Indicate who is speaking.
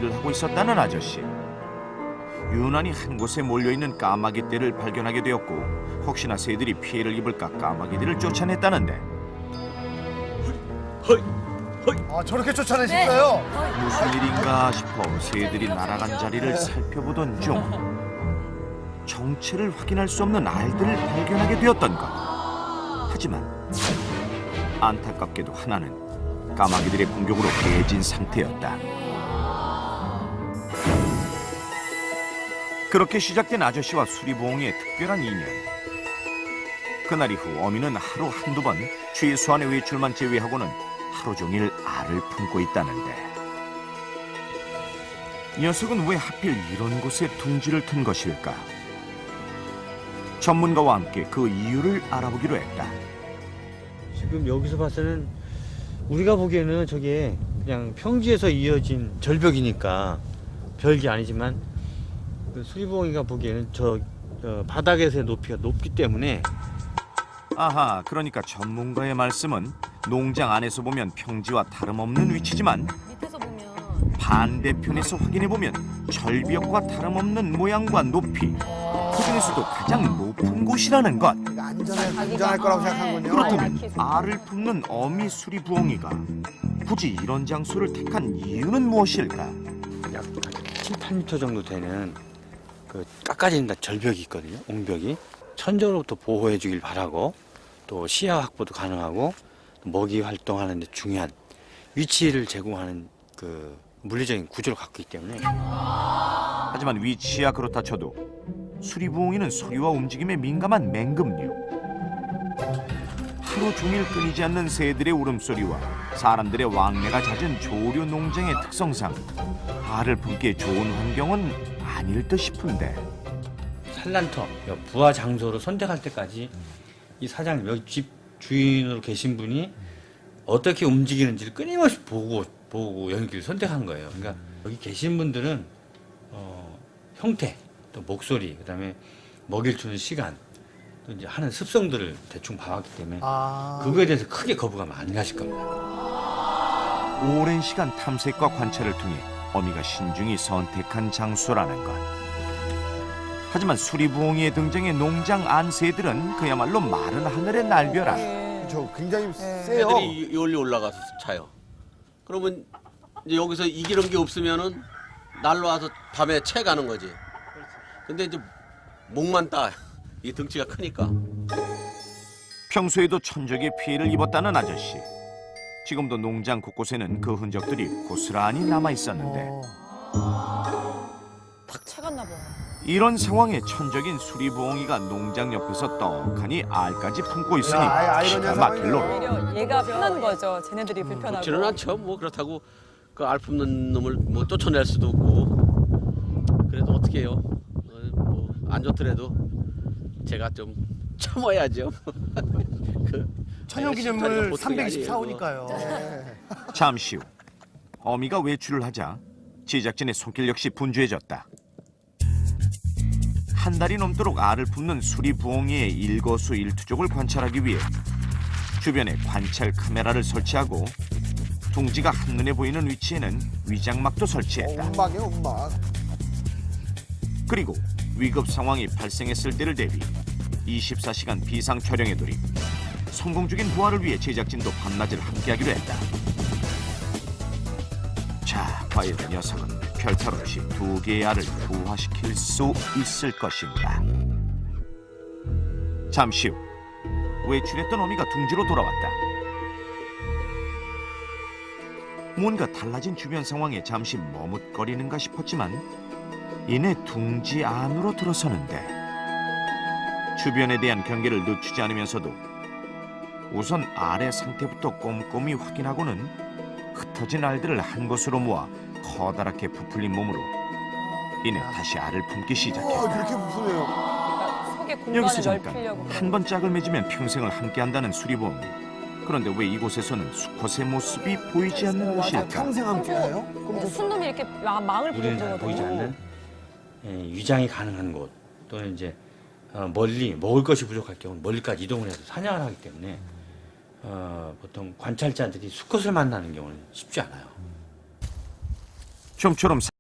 Speaker 1: 일을 하고 있었다는 아저씨. 유난히 한 곳에 몰려있는 까마귀 떼를 발견하게 되었고 혹시나 새들이 피해를 입을까 까마귀들을 쫓아냈다는데
Speaker 2: 아, 저렇게 쫓아내셨어요?
Speaker 1: 무슨 일인가 싶어 새들이 날아간 자리를 살펴보던 중 정체를 확인할 수 없는 알들을 발견하게 되었던 것. 하지만 안타깝게도 하나는 까마귀들의 공격으로 깨진 상태였다. 그렇게 시작된 아저씨와 수리부엉이의 특별한 인연. 그날 이후 어미는 하루 한두 번 최소한의 외출만 제외하고는 하루 종일 알을 품고 있다는데 녀석은 왜 하필 이런 곳에 둥지를 튼 것일까? 전문가와 함께 그 이유를 알아보기로 했다.
Speaker 3: 지금 여기서 봐서는 우리가 보기에는 저게 그냥 평지에서 이어진 절벽이니까 별게 아니지만 그 수리부엉이가 보기에는 저 바닥에서의 높이가 높기 때문에
Speaker 1: 아하, 그러니까 전문가의 말씀은 농장 안에서 보면 평지와 다름없는 위치지만
Speaker 4: 밑에서 보면
Speaker 1: 반대편에서 확인해보면 절벽과 다름없는 모양과 높이, 그중에서도 가장 높은 곳이라는 것.
Speaker 2: 안전할 거라고 생각하군요.
Speaker 1: 그렇다면 알을 품는 어미 수리부엉이가 굳이 이런 장소를 택한 이유는 무엇일까?
Speaker 3: 약 7, 8m 정도 되는 그 깎아진다 절벽이 있거든요. 옹벽이 천적으로부터 보호해 주길 바라고 또 시야 확보도 가능하고 또 먹이 활동하는 데 중요한 위치를 제공하는 그 물리적인 구조를 갖고 있기 때문에
Speaker 1: 하지만 위치야 그렇다 쳐도 수리부엉이는 소리와 움직임에 민감한 맹금류. 하루 종일 끊이지 않는 새들의 울음소리와 사람들의 왕래가 잦은 조류 농장의 특성상 알을 품기에 좋은 환경은 아닐 듯 싶은데
Speaker 3: 산란터, 부화 장소로 선택할 때까지 이 사장님, 여기 집 주인으로 계신 분이 어떻게 움직이는지를 끊임없이 보고 여기를 선택한 거예요. 그러니까 여기 계신 분들은 형태, 또 목소리, 그다음에 먹이를 주는 시간, 또 이제 하는 습성들을 대충 봐왔기 때문에 그거에 대해서 크게 거부감 안 가실 겁니다.
Speaker 1: 오랜 시간 탐색과 관찰을 통해 어미가 신중히 선택한 장소라는 것. 하지만 수리부엉이의 등장에 농장 안 새들은 그야말로 마른 하늘의 날벼락.
Speaker 2: 저 굉장히 세요.
Speaker 5: 애들이 여기 올라가서 차요. 그러면 이제 여기서 이기는 게 없으면은 날로 와서 밤에 채 가는 거지. 근데 이제 목만 따. 이 등치가 크니까.
Speaker 1: 평소에도 천적의 피해를 입었다는 아저씨. 지금도 농장 곳곳에는 그 흔적들이 고스란히 남아 있었는데
Speaker 4: 탁 채갔나 봐.
Speaker 1: 이런 상황에 천적인 수리부엉이가 농장 옆에서 떡하니 알까지 품고 있으니
Speaker 2: 야, 아이러니한
Speaker 1: 기가 막힐
Speaker 2: 상황이네요.
Speaker 1: 노릇.
Speaker 4: 오히려 얘가 편한 거죠. 쟤네들이 불편하고.
Speaker 5: 그렇지는 않죠. 뭐 그렇다고 그 알 품는 놈을 뭐 쫓아낼 수도 없고. 그래도 어떻게 해요? 뭐 안 좋더라도 제가 좀 참아야죠. 그
Speaker 2: 천연기념물
Speaker 5: 보통이 아니에요,
Speaker 2: 324호니까요.
Speaker 1: 잠시 후 어미가 외출을 하자 제작진의 손길 역시 분주해졌다. 한 달이 넘도록 알을 품는 수리부엉이의 일거수일투족을 관찰하기 위해 주변에 관찰 카메라를 설치하고 둥지가 한눈에 보이는 위치에는 위장막도 설치했다.
Speaker 2: 운막이요, 운막.
Speaker 1: 그리고 위급 상황이 발생했을 때를 대비 24시간 비상 촬영에 돌입. 성공적인 부활을 위해 제작진도 밤낮을 함께하기로 했다. 자, 과연 녀석은 별탈 없이 2개의 알을 부화시킬 수 있을 것인가? 잠시 후 외출했던 어미가 둥지로 돌아왔다. 뭔가 달라진 주변 상황에 잠시 머뭇거리는가 싶었지만 이내 둥지 안으로 들어서는데 주변에 대한 경계를 늦추지 않으면서도 우선 알의 상태부터 꼼꼼히 확인하고는 흩어진 알들을 한 곳으로 모아 커다랗게 부풀린 몸으로 이내 다시 알을 품기 시작했다.
Speaker 2: 그렇게 무서워요.
Speaker 4: 그러니까 속의 공간을
Speaker 1: 여기서 잠깐
Speaker 4: 넓히려고.
Speaker 1: 한 번 짝을 맺으면 평생을 함께한다는 수리부엉이. 그런데 왜 이곳에서는 수컷의 모습이 보이지 않는 것일까?
Speaker 2: 평생 함께해요?
Speaker 4: 순놈이 이렇게 망을
Speaker 3: 우리는 잘
Speaker 4: 보거든.
Speaker 3: 보이지 않는 위장이 가능한 곳 또는 이제 멀리 먹을 것이 부족할 경우 멀리까지 이동을 해서 사냥을 하기 때문에 보통 관찰자들이 수컷을 만나는 경우는 쉽지 않아요.
Speaker 1: 좀처럼